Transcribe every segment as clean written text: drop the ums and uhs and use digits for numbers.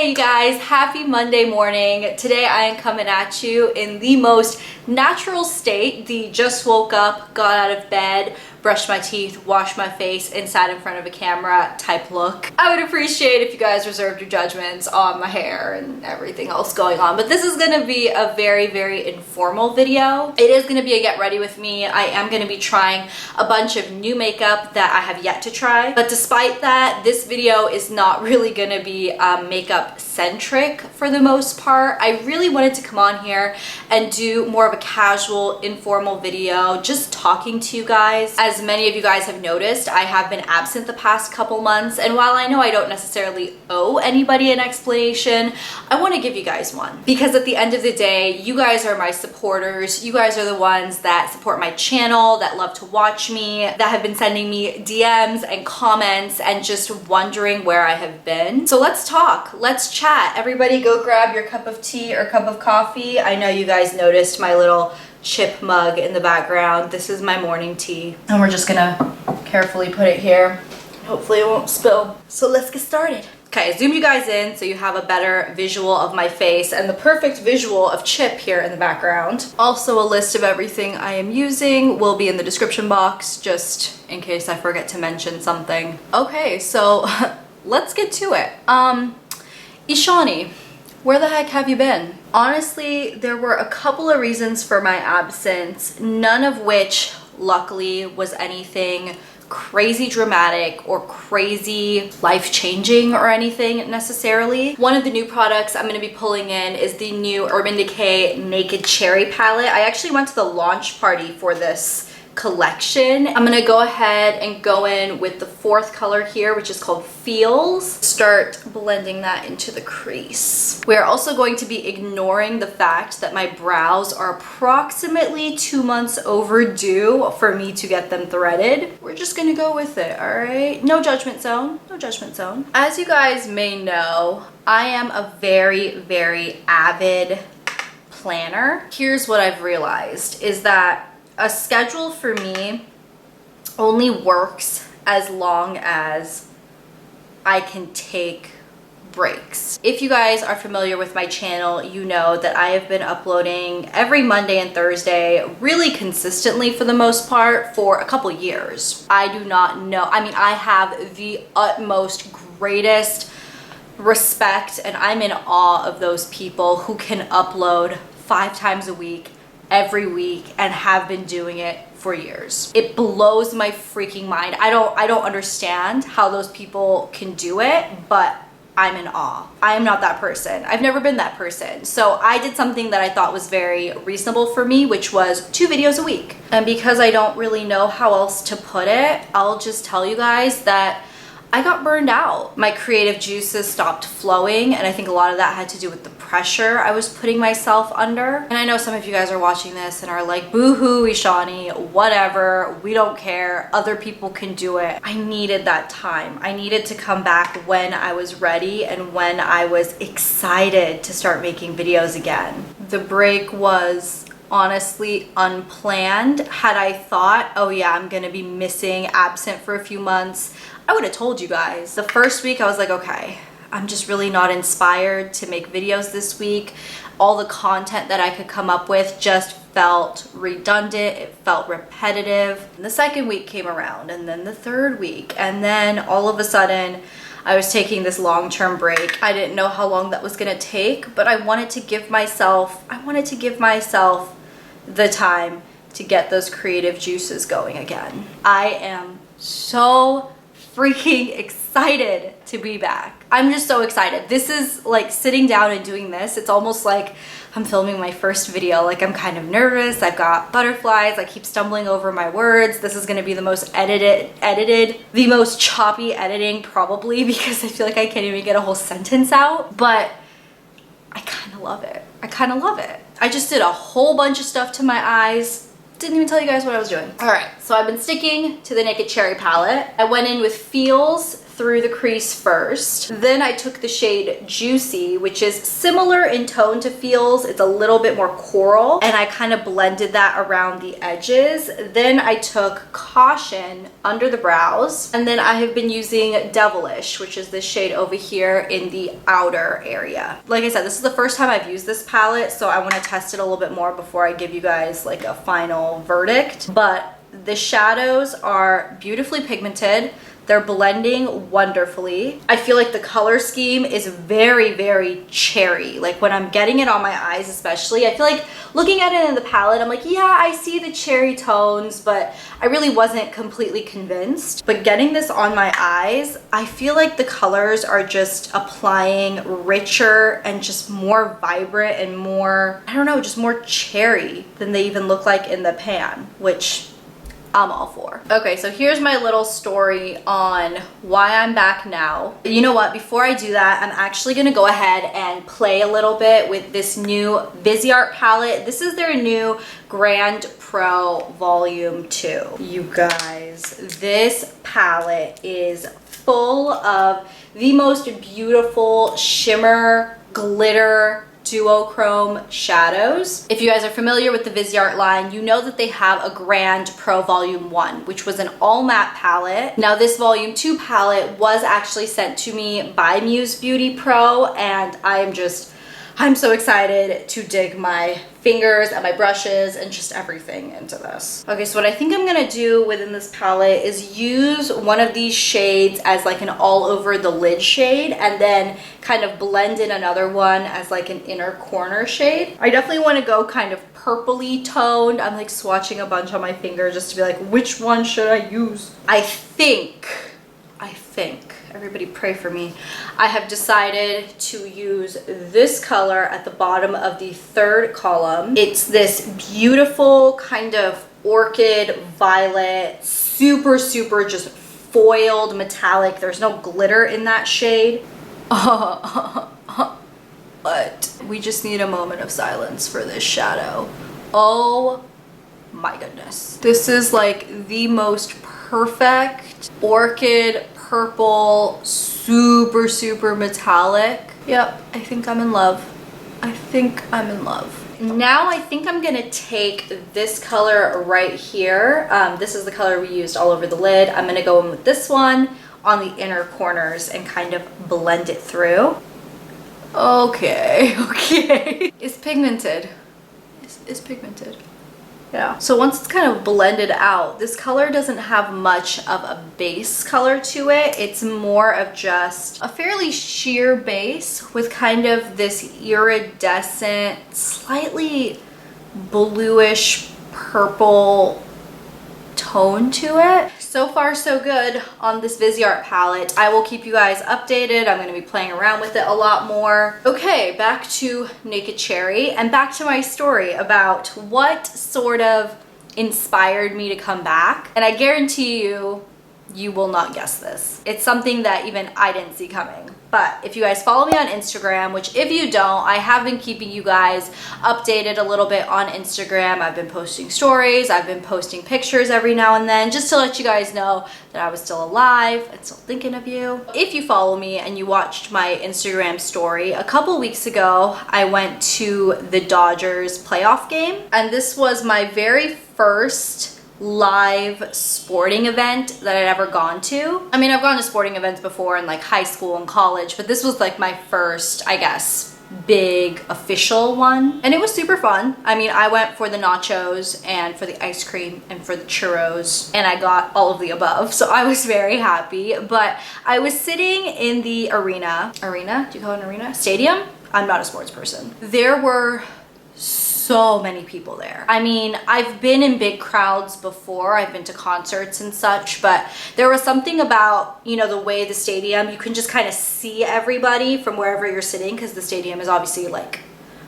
Hey you guys, happy Monday morning. Today I am coming at you in the most natural state, the just woke up, got out of bed, brushed my teeth, washed my face, and sat in front of a camera type look. I would appreciate if you guys reserved your judgments on my hair and everything else going on, but this is gonna be a very informal video. It is gonna be a get ready with me. I am gonna be trying a bunch of new makeup that I have yet to try, but despite that, this video is not really gonna be makeup centric for the most part. I really wanted to come on here and do more of a casual, informal video, just talking to you guys. As many of you guys have noticed, I have been absent the past couple months, and while I know I don't necessarily owe anybody an explanation, I want to give you guys one. Because at the end of the day, you guys are my supporters. You guys are the ones that support my channel, that love to watch me, that have been sending me DMs and comments and just wondering where I have been. So let's talk. Let's chat. Everybody go grab your cup of tea or cup of coffee. I know you guys noticed my little chip mug in the background. This is my morning tea. And we're just gonna carefully put it here. Hopefully it won't spill. So let's get started. Okay, I zoomed you guys in so you have a better visual of my face and the perfect visual of Chip here in the background. Also, a list of everything I am using will be in the description box just in case I forget to mention something. Okay, so let's get to it. Eshani, where the heck have you been? Honestly, there were a couple of reasons for my absence, none of which, luckily, was anything crazy dramatic or crazy life-changing or anything necessarily. One of the new products I'm going to be pulling in is the new Urban Decay Naked Cherry palette. I actually went to the launch party for this collection. I'm gonna go ahead and go in with the fourth color here, which is called Feels. Start blending that into the crease. We're also going to be ignoring the fact that my brows are approximately 2 months overdue for me to get them threaded. We're just gonna go with it, all right? No judgment zone, no judgment zone. As you guys may know, I am a very avid planner. Here's what I've realized is that a schedule for me only works as long as I can take breaks. If you guys are familiar with my channel, you know that I have been uploading every Monday and Thursday really consistently for the most part for a couple years. I do not know. I mean, I have the utmost greatest respect and I'm in awe of those people who can upload 5 times a week every week and have been doing it for years. It blows my freaking mind. I don't understand how those people can do it, but I'm in awe. I am not that person. I've never been that person. So I did something that I thought was very reasonable for me, which was 2 videos a week. And because I don't really know how else to put it, I'll just tell you guys that I got burned out. My creative juices stopped flowing, and I think a lot of that had to do with the pressure I was putting myself under. And I know some of you guys are watching this and are like, boo-hoo, Eshani, whatever, we don't care, other people can do it. I needed that time. I needed to come back when I was ready and when I was excited to start making videos again. The break was honestly unplanned. Had I thought, oh yeah, I'm gonna be missing, absent for a few months, I would have told you guys. The first week I was like, okay, I'm just really not inspired to make videos this week. All the content that I could come up with just felt redundant, it felt repetitive. And the second week came around, and then the third week, and then all of a sudden I was taking this long-term break. I didn't know how long that was gonna take, but I wanted to give myself the time to get those creative juices going again. I am so freaking excited to be back. I'm just so excited. This is like sitting down and doing this. It's almost like I'm filming my first video. Like I'm kind of nervous. I've got butterflies. I keep stumbling over my words. This is gonna be the most edited, the most choppy editing probably because I feel like I can't even get a whole sentence out, but I kind of love it. I kind of love it. I just did a whole bunch of stuff to my eyes. Didn't even tell you guys what I was doing. All right, so I've been sticking to the Naked Cherry palette. I went in with Feels through the crease first. Then I took the shade Juicy, which is similar in tone to Feels. It's a little bit more coral, and I kind of blended that around the edges. Then I took Caution under the brows, and then I have been using Devilish, which is this shade over here in the outer area. Like I said, this is the first time I've used this palette, so I want to test it a little bit more before I give you guys like a final verdict. But the shadows are beautifully pigmented. They're blending wonderfully. I feel like the color scheme is very, very cherry. Like when I'm getting it on my eyes especially, I feel like looking at it in the palette, I'm like, yeah, I see the cherry tones, but I really wasn't completely convinced. But getting this on my eyes, I feel like the colors are just applying richer and just more vibrant and more, I don't know, just more cherry than they even look like in the pan, which I'm all for. Okay, so here's my little story on why I'm back now. You know what, before I do that, I'm actually gonna go ahead and play a little bit with this new Viseart palette. This is their new Grande Pro Volume 2. You guys, this palette is full of the most beautiful shimmer, glitter, duochrome shadows. If you guys are familiar with the Viseart line, you know that they have a Grande Pro Volume 1, which was an all matte palette. Now this Volume 2 palette was actually sent to me by Muse Beauty Pro, and I'm so excited to dig my fingers and my brushes and just everything into this. Okay, so what I think I'm gonna do within this palette is use one of these shades as like an all over the lid shade, and then kind of blend in another one as like an inner corner shade. I definitely want to go kind of purpley toned. I'm like swatching a bunch on my finger just to be like, which one should I use? I think, everybody pray for me, I have decided to use this color at the bottom of the third column. It's this beautiful kind of orchid violet, super just foiled metallic. There's no glitter in that shade. But we just need a moment of silence for this shadow. Oh my goodness. This is like the most perfect orchid purple, super metallic. Yep, I think I'm in love. I think I'm in love. Now I think I'm gonna take this color right here. This is the color we used all over the lid. I'm gonna go in with this one on the inner corners and kind of blend it through. Okay. It's pigmented. It's pigmented. Yeah. So once it's kind of blended out, this color doesn't have much of a base color to it. It's more of just a fairly sheer base with kind of this iridescent, slightly bluish purple tone to it. So far so good on this Viseart palette. I will keep you guys updated. I'm going to be playing around with it a lot more. Okay, back to Naked Cherry and back to my story about what sort of inspired me to come back. And I guarantee you, you will not guess this. It's something that even I didn't see coming. But if you guys follow me on Instagram, which if you don't, I have been keeping you guys updated a little bit on Instagram. I've been posting stories, I've been posting pictures every now and then, just to let you guys know that I was still alive and still thinking of you. If you follow me and you watched my Instagram story, a couple weeks ago, I went to the Dodgers playoff game. And this was my very first live sporting event that I'd ever gone to. I mean, I've gone to sporting events before in like high school and college, but this was like my first, I guess, big official one. And it was super fun. I mean, I went for the nachos and for the ice cream and for the churros, and I got all of the above. So I was very happy. But I was sitting in the arena. Arena? Do you call it an arena? Stadium? I'm not a sports person. There were so many people there. I mean, I've been in big crowds before. I've been to concerts and such, but there was something about, you know, the way the stadium, you can just kind of see everybody from wherever you're sitting, because the stadium is obviously like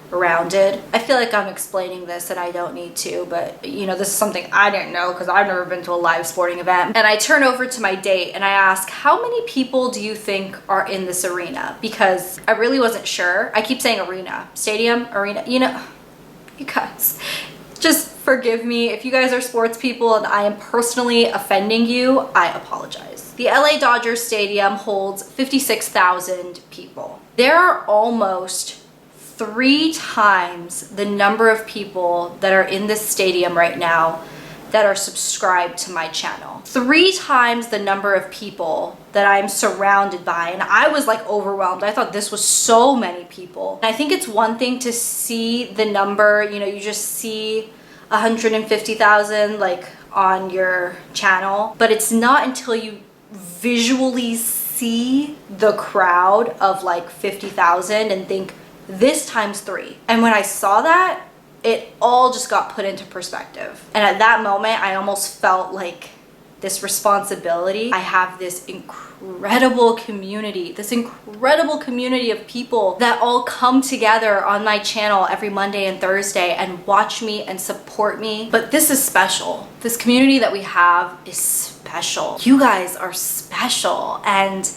rounded. I feel like I'm explaining this and I don't need to, but you know, this is something I didn't know because I've never been to a live sporting event. And I turn over to my date and I ask, how many people do you think are in this arena? Because I really wasn't sure. I keep saying arena, stadium, arena, you know. You guys, just forgive me. If you guys are sports people and I am personally offending you, I apologize. The LA Dodger Stadium holds 56,000 people. There are almost 3 times the number of people that are in this stadium right now that are subscribed to my channel. 3 times the number of people that I'm surrounded by. And I was like overwhelmed. I thought this was so many people. And I think it's one thing to see the number, you know, you just see 150,000 like on your channel, but it's not until you visually see the crowd of like 50,000 and think this times 3. And when I saw that, it all just got put into perspective. And at that moment, I almost felt like this responsibility. I have this incredible community of people that all come together on my channel every Monday and Thursday and watch me and support me. But this is special. This community that we have is special. You guys are special. And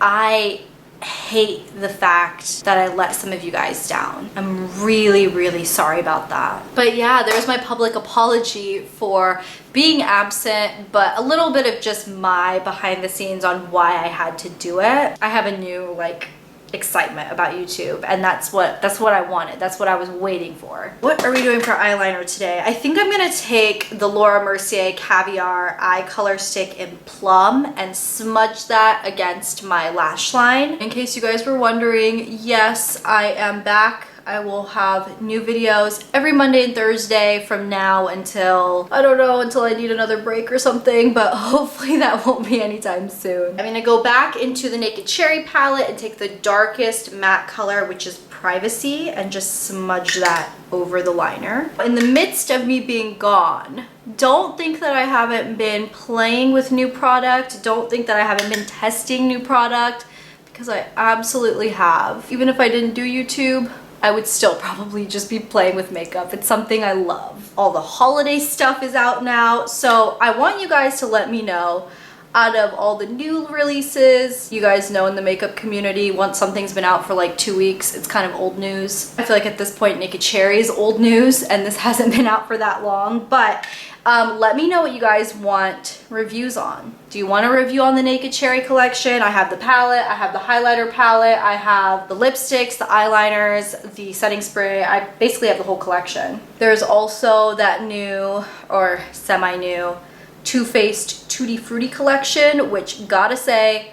I hate the fact that I let some of you guys down. I'm really, really sorry about that. But yeah, there's my public apology for being absent, but a little bit of just my behind the scenes on why I had to do it. I have a new like excitement about YouTube, and that's what I wanted. That's what I was waiting for. What are we doing for eyeliner today? I think I'm gonna take the Laura Mercier Caviar eye color stick in Plum and smudge that against my lash line. In case you guys were wondering, yes, I am back. I will have new videos every Monday and Thursday from now until, I don't know, until I need another break or something, but hopefully that won't be anytime soon. I'm gonna go back into the Naked Cherry palette and take the darkest matte color, which is Privacy, and just smudge that over the liner. In the midst of me being gone, don't think that I haven't been playing with new product. Don't think that I haven't been testing new product, because I absolutely have. Even if I didn't do YouTube, I would still probably just be playing with makeup. It's something I love. All the holiday stuff is out now, so I want you guys to let me know, out of all the new releases, you guys know in the makeup community, once something's been out for like 2 weeks, it's kind of old news. I feel like at this point, Naked Cherry is old news, and this hasn't been out for that long, but let me know what you guys want reviews on. Do you want a review on the Naked Cherry collection? I have the palette, I have the highlighter palette, I have the lipsticks, the eyeliners, the setting spray. I basically have the whole collection. There's also that new, or semi-new, Too Faced Tutti Frutti collection, which gotta say,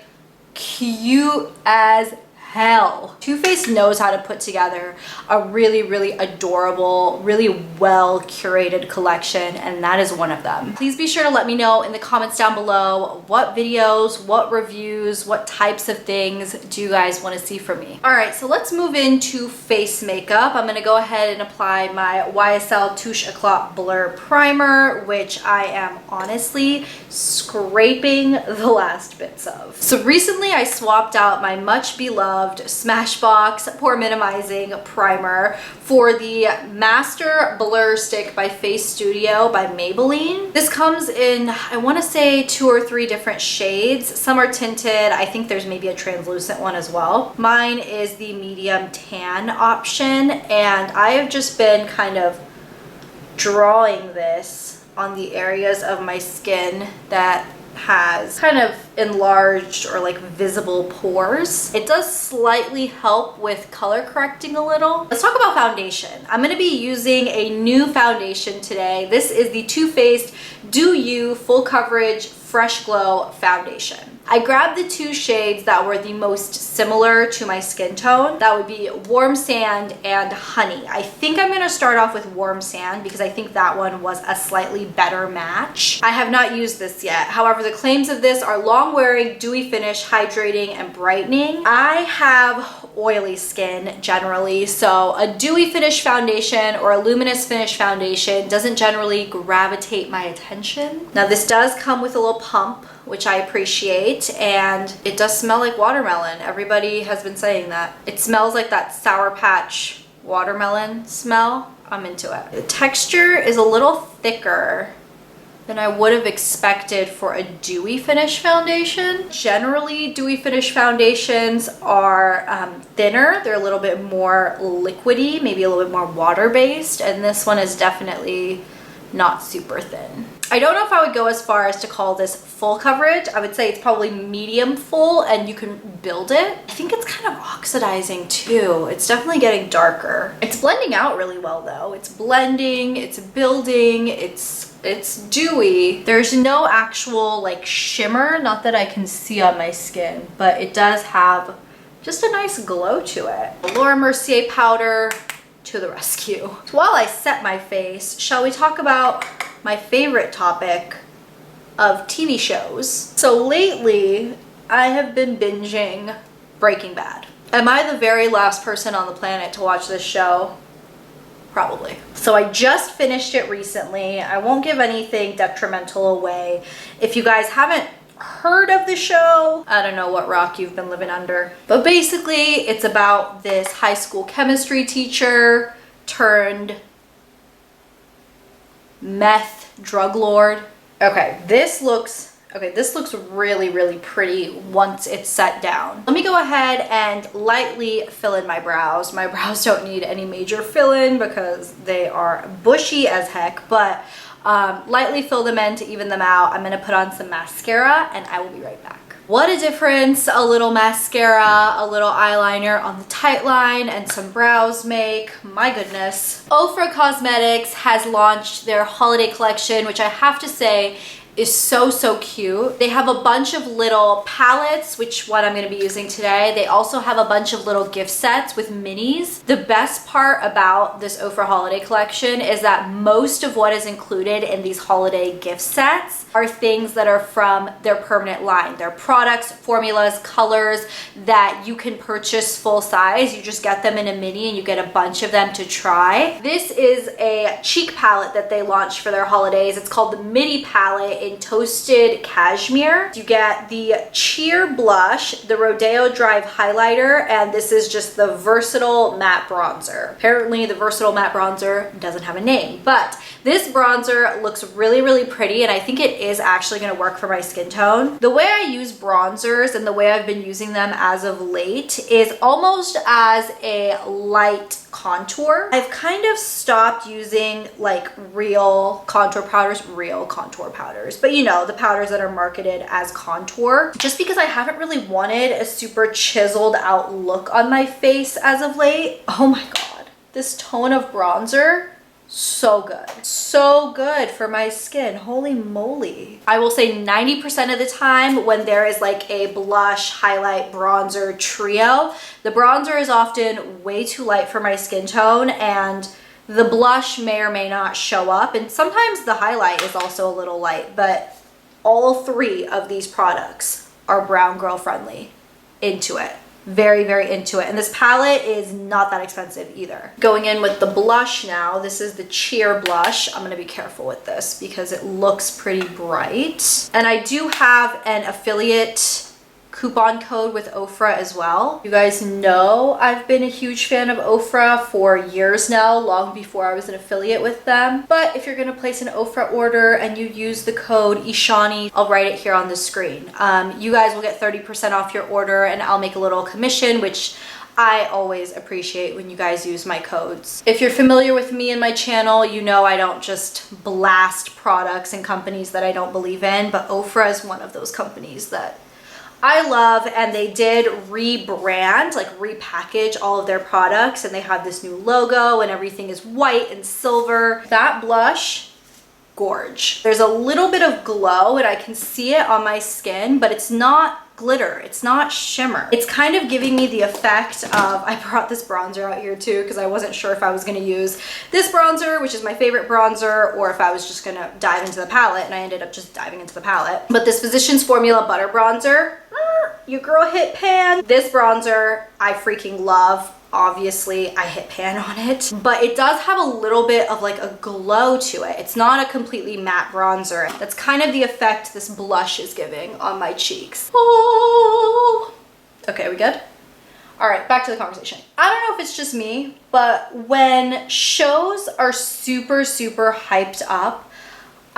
cute as hell. Too Faced knows how to put together a really, really adorable, really well curated collection, and that is one of them. Please be sure to let me know in the comments down below what videos, what reviews, what types of things do you guys want to see from me. All right, so let's move into face makeup. I'm gonna go ahead and apply my YSL Touche Eclat Blur Primer, which I am honestly scraping the last bits of. So recently I swapped out my much beloved Smashbox Pore Minimizing Primer for the Master Blur Stick by FaceStudio by Maybelline. This comes in, I want to say 2 or 3 different shades. Some are tinted. I think there's maybe a translucent one as well. Mine is the medium tan option, and I have just been kind of drawing this on the areas of my skin that has kind of enlarged or like visible pores. It does slightly help with color correcting a little. Let's talk about foundation. I'm going to be using a new foundation today. This is the Too Faced Do You Full Coverage Fresh Glow Foundation. I grabbed the 2 shades that were the most similar to my skin tone. That would be Warm Sand and Honey. I think I'm gonna start off with Warm Sand because I think that one was a slightly better match. I have not used this yet. However, the claims of this are long wearing, dewy finish, hydrating, and brightening. I have oily skin generally, so a dewy finish foundation or a luminous finish foundation doesn't generally gravitate my attention. Now this does come with a little pump, which I appreciate, and it does smell like watermelon. Everybody has been saying that. It smells like that Sour Patch watermelon smell. I'm into it. The texture is a little thicker than I would have expected for a dewy finish foundation. Generally, dewy finish foundations are thinner. They're a little bit more liquidy, maybe a little bit more water-based, and this one is definitely not super thin. I don't know if I would go as far as to call this full coverage. I would say it's probably medium full and you can build it. I think it's kind of oxidizing too. It's definitely getting darker. It's blending out really well though. It's blending, it's building, it's dewy. There's no actual like shimmer, not that I can see on my skin, but it does have just a nice glow to it. Laura Mercier powder to the rescue. So while I set my face, shall we talk about my favorite topic of TV shows? So lately, I have been binging Breaking Bad. Am I the very last person on the planet to watch this show? Probably. So I just finished it recently. I won't give anything detrimental away. If you guys haven't heard of the show, I don't know what rock you've been living under, but basically it's about this high school chemistry teacher turned meth drug lord. Okay, this looks really, really pretty once it's set down. Let me go ahead and lightly fill in my brows. My brows don't need any major fill-in because they are bushy as heck, but lightly fill them in to even them out. I'm gonna put on some mascara and I will be right back. What a difference a little mascara, a little eyeliner on the tight line, and some brows make. My goodness. OFRA Cosmetics has launched their holiday collection, which I have to say is so cute. They have a bunch of little palettes, which one I'm gonna be using today. They also have a bunch of little gift sets with minis. The best part about this OFRA holiday collection is that most of what is included in these holiday gift sets are things that are from their permanent line. They're products, formulas, colors that you can purchase full size. You just get them in a mini and you get a bunch of them to try. This is a cheek palette that they launched for their holidays. It's called the Midi palette in Toasted Cashmere. You get the Cheer blush, the Rodeo Drive highlighter, and this is just the Versatile Matte Bronzer. Apparently the Versatile Matte Bronzer doesn't have a name, but this bronzer looks really pretty, and I think it is actually going to work for my skin tone. The way I use bronzers and the way I've been using them as of late is almost as a light contour. I've kind of stopped using like real contour powders, but you know, the powders that are marketed as contour, just because I haven't really wanted a super chiseled out look on my face as of late. Oh my god, this tone of bronzer, so good for my skin. Holy moly. I will say 90% of the time when there is like a blush, highlight, bronzer trio, the bronzer is often way too light for my skin tone and the blush may or may not show up, and sometimes the highlight is also a little light, but all three of these products are brown girl friendly. Into it. Very into it. And this palette is not that expensive either. Going in with the blush now, this is the Cheer blush. I'm gonna be careful with this because it looks pretty bright. And I do have an affiliate coupon code with OFRA as well. You guys know I've been a huge fan of OFRA for years now, long before I was an affiliate with them. But if you're gonna place an OFRA order and you use the code Eshani, I'll write it here on the screen. You guys will get 30% off your order and I'll make a little commission, which I always appreciate when you guys use my codes. If you're familiar with me and my channel, you know I don't just blast products and companies that I don't believe in, but OFRA is one of those companies that I love, and they did rebrand, like repackage all of their products, and they have this new logo and everything is white and silver. That blush, gorge. There's a little bit of glow and I can see it on my skin, but it's not glitter, it's not shimmer. It's kind of giving me the effect of, I brought this bronzer out here too because I wasn't sure if I was gonna use this bronzer, which is my favorite bronzer, or if I was just gonna dive into the palette, and I ended up just diving into the palette. But this Physicians Formula Butter Bronzer, your girl hit pan. This bronzer I freaking love. Obviously I hit pan on it, but it does have a little bit of like a glow to it. It's not a completely matte bronzer. That's kind of the effect this blush is giving on my cheeks. Oh. Okay, we good? All right, back to the conversation. I don't know if it's just me, but when shows are super hyped up,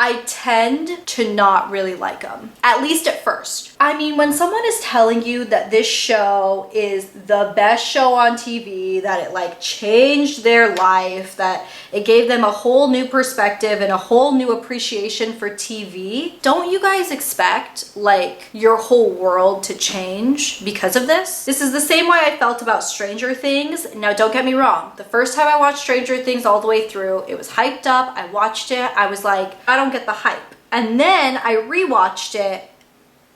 I tend to not really like them, at least at first. I mean, when someone is telling you that this show is the best show on TV, that it like changed their life, that it gave them a whole new perspective and a whole new appreciation for TV, don't you guys expect like your whole world to change because of this? This is the same way I felt about Stranger Things. Now, don't get me wrong. The first time I watched Stranger Things all the way through, it was hyped up. I watched it. I was like, I don't get the hype. And then I rewatched it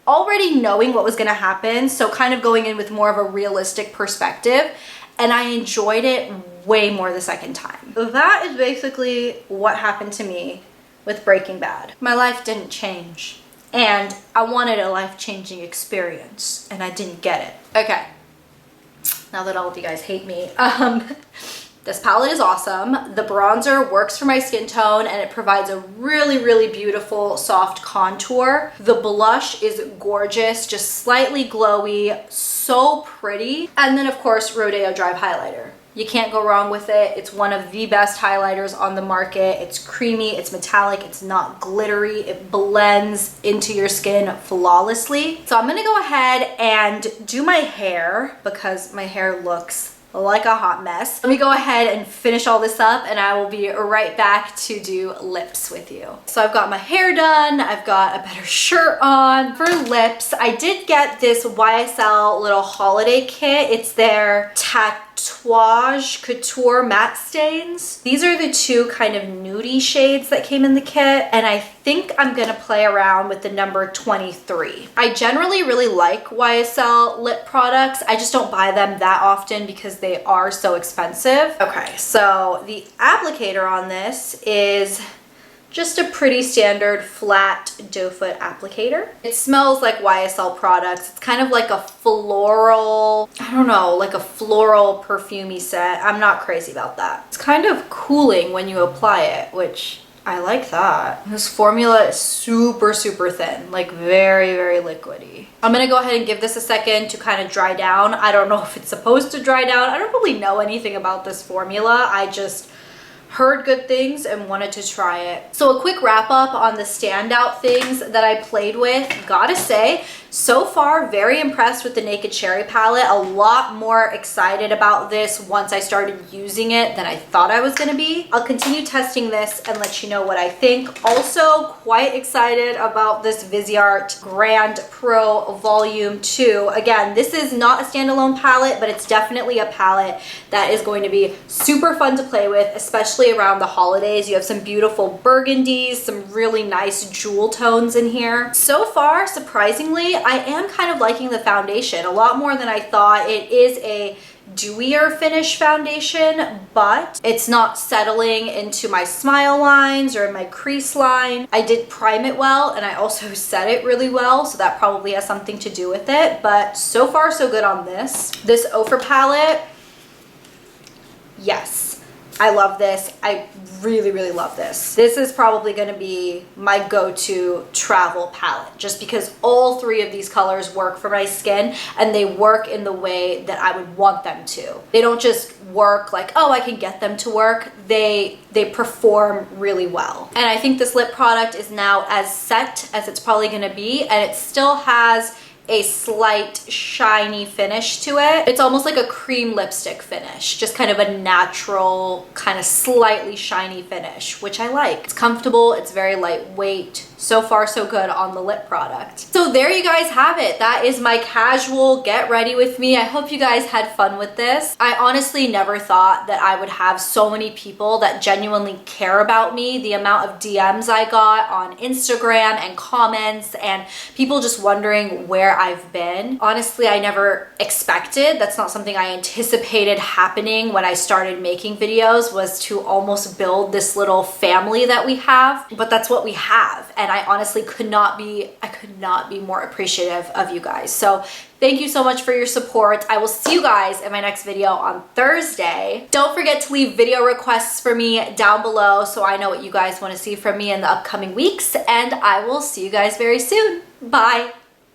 already knowing what was going to happen, so kind of going in with more of a realistic perspective, and I enjoyed it way more the second time. That is basically what happened to me with Breaking Bad. My life didn't change, and I wanted a life-changing experience, and I didn't get it. Okay, now that all of you guys hate me, this palette is awesome. The bronzer works for my skin tone and it provides a really, really beautiful soft contour. The blush is gorgeous, just slightly glowy, so pretty. And then of course, Rodeo Drive highlighter. You can't go wrong with it. It's one of the best highlighters on the market. It's creamy, it's metallic, it's not glittery. It blends into your skin flawlessly. So I'm gonna go ahead and do my hair because my hair looks like a hot mess. Let me go ahead and finish all this up and I will be right back to do lips with you. So I've got my hair done, I've got a better shirt on. For lips, I did get this YSL little holiday kit. It's their Tatouage Couture matte stains. These are the two kind of nudie shades that came in the kit, and I think I'm gonna play around with the number 23. I generally really like YSL lip products. I just don't buy them that often because they are so expensive. Okay, so the applicator on this is just a pretty standard flat doe foot applicator. It smells like YSL products. It's kind of like a floral, I don't know, like a floral perfumey scent. I'm not crazy about that. It's kind of cooling when you apply it, which I like that. This formula is super, super thin, like very, very liquidy. I'm gonna go ahead and give this a second to kind of dry down. I don't know if it's supposed to dry down. I don't really know anything about this formula. I just heard good things and wanted to try it. So a quick wrap up on the standout things that I played with. Gotta say, so far very impressed with the Naked Cherry palette. A lot more excited about this once I started using it than I thought I was gonna be. I'll continue testing this and let you know what I think. Also quite excited about this Viseart Grande Pro Volume 2. Again, this is not a standalone palette, but it's definitely a palette that is going to be super fun to play with, especially around the holidays. You have some beautiful burgundies, some really nice jewel tones in here. So far, surprisingly, I am kind of liking the foundation a lot more than I thought. It is a dewier finish foundation, but it's not settling into my smile lines or in my crease line. I did prime it well and I also set it really well, so that probably has something to do with it, but so far so good on this. This OFRA palette, yes. I love this. I really, really love this. This is probably going to be my go-to travel palette just because all three of these colors work for my skin and they work in the way that I would want them to. They don't just work like, oh, I can get them to work. They perform really well. And I think this lip product is now as set as it's probably going to be, and it still has a slight shiny finish to it. It's almost like a cream lipstick finish, just kind of a natural, kind of slightly shiny finish, which I like. It's comfortable, it's very lightweight. So far so good on the lip product. So there you guys have it. That is my casual get ready with me. I hope you guys had fun with this. I honestly never thought that I would have so many people that genuinely care about me. The amount of DMs I got on Instagram and comments and people just wondering where I've been. Honestly, I never expected. That's not something I anticipated happening when I started making videos, was to almost build this little family that we have, but that's what we have. And I honestly could not be more appreciative of you guys. So thank you so much for your support. I will see you guys in my next video on Thursday. Don't forget to leave video requests for me down below so I know what you guys want to see from me in the upcoming weeks, and I will see you guys very soon. Bye.